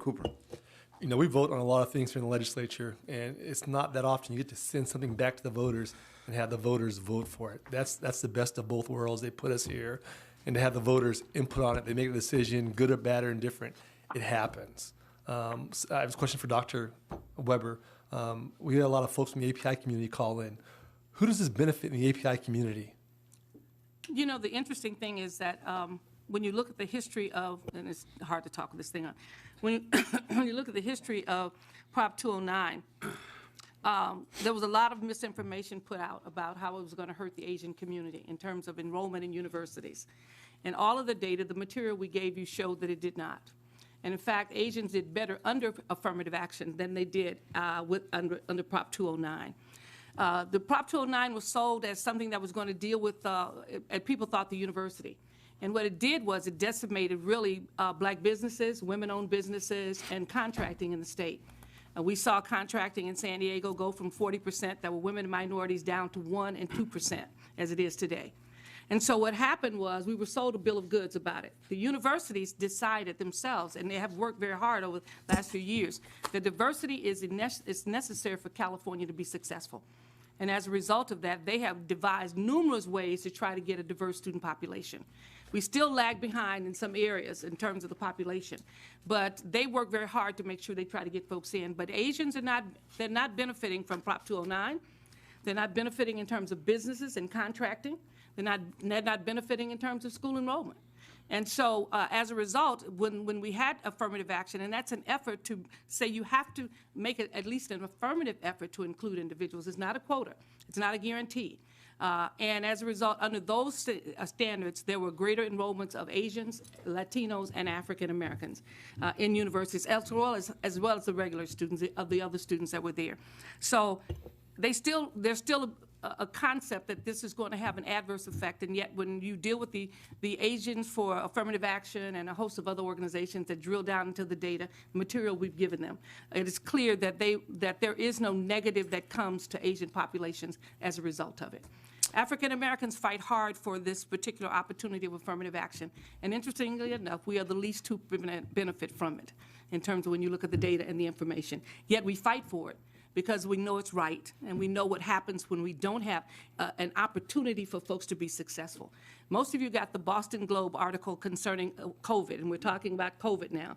Cooper. We vote on a lot of things here in the legislature, and it's not that often you get to send something back to the voters and have the voters vote for it. That's the best of both worlds. They put us here, and to have the voters input on it, they make a decision, good or bad or indifferent. It happens. So I have a question for Dr. Weber. We get a lot of folks from the API community call in. Who does this benefit in the API community? The interesting thing is that when you look at the history of, and it's hard to talk with this thing on, when you look at the history of Prop 209, there was a lot of misinformation put out about how it was going to hurt the Asian community in terms of enrollment in universities. And all of the data, the material we gave you showed that it did not. And in fact, Asians did better under affirmative action than they did under Prop 209. The Prop 209 was sold as something that was going to deal with, and people thought, the university. And what it did was it decimated really black businesses, women-owned businesses, and contracting in the state. We saw contracting in San Diego go from 40% that were women and minorities down to 1% and 2% as it is today. And so what happened was we were sold a bill of goods about it. The universities decided themselves, and they have worked very hard over the last few years, that diversity is necessary for California to be successful. And as a result of that, they have devised numerous ways to try to get a diverse student population. We still lag behind in some areas in terms of the population, but they work very hard to make sure they try to get folks in. But Asians they're not benefiting from Prop 209. They're not benefiting in terms of businesses and contracting. They're not benefiting in terms of school enrollment. And so as a result, when we had affirmative action, and that's an effort to say you have to make it at least an affirmative effort to include individuals. It's not a quota. It's not a guarantee. And as a result, under those standards, there were greater enrollments of Asians, Latinos, and African Americans in universities, as well as the regular students, of the other students that were there. So there's still a concept that this is going to have an adverse effect, and yet when you deal with the Asians for affirmative action and a host of other organizations that drill down into the data, the material we've given them, it is clear that there is no negative that comes to Asian populations as a result of it. African Americans fight hard for this particular opportunity of affirmative action, and interestingly enough, we are the least to benefit from it in terms of when you look at the data and the information. Yet we fight for it, because we know it's right, and we know what happens when we don't have an opportunity for folks to be successful. Most of you got the Boston Globe article concerning COVID, and we're talking about COVID now.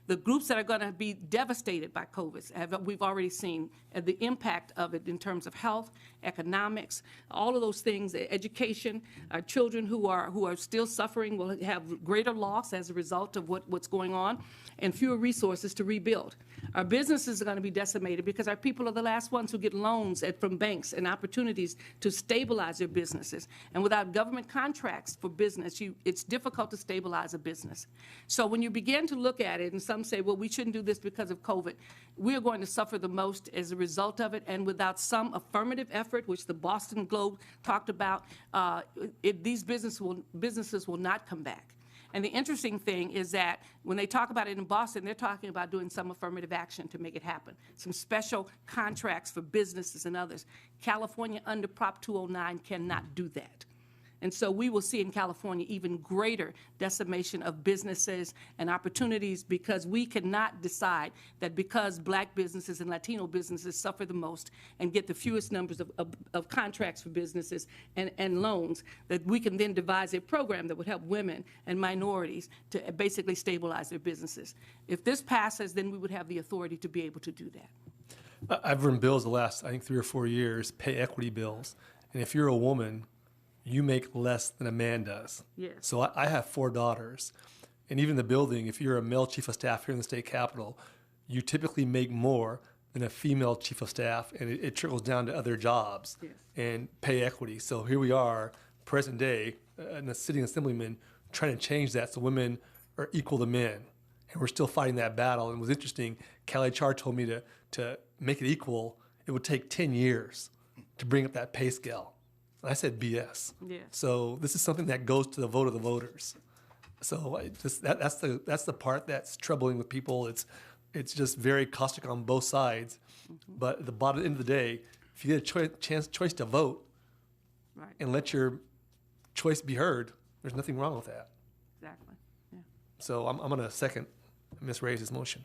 The groups that are going to be devastated by COVID, we've already seen the impact of it in terms of health, economics, all of those things, education. Our children who are still suffering will have greater loss as a result of what's going on, and fewer resources to rebuild. Our businesses are going to be decimated because our people are the last ones who get loans from banks and opportunities to stabilize their businesses. And without government contracts for business, it's difficult to stabilize a business. So when you begin to look at it, and some say, well, we shouldn't do this because of COVID, we're going to suffer the most as a result of it. And without some affirmative effort, which the Boston Globe talked about, these businesses will not come back. And the interesting thing is that when they talk about it in Boston, they're talking about doing some affirmative action to make it happen, some special contracts for businesses and others. California, under Prop 209, cannot do that. And so we will see in California even greater decimation of businesses and opportunities, because we cannot decide that because black businesses and Latino businesses suffer the most and get the fewest numbers of contracts for businesses and loans, that we can then devise a program that would help women and minorities to basically stabilize their businesses. If this passes, then we would have the authority to be able to do that. I've run bills the last, 3 or 4 years, pay equity bills. And if you're a woman, you make less than a man does. Yes. So I have 4 daughters. And even in the building, if you're a male chief of staff here in the state capitol, you typically make more than a female chief of staff, and it trickles down to other jobs. Yes. And pay equity. So here we are, present day, and a sitting assemblyman trying to change that so women are equal to men. And we're still fighting that battle. And it was interesting, Callie Char told me to make it equal, it would take 10 years to bring up that pay scale. I said BS. Yeah. So this is something that goes to the vote of the voters. So that's the part that's troubling with people. It's just very caustic on both sides. Mm-hmm. But at the bottom end of the day, if you get a choice to vote, right, and let your choice be heard, there's nothing wrong with that. Exactly. Yeah. So I'm going to second Ms. Reyes' motion.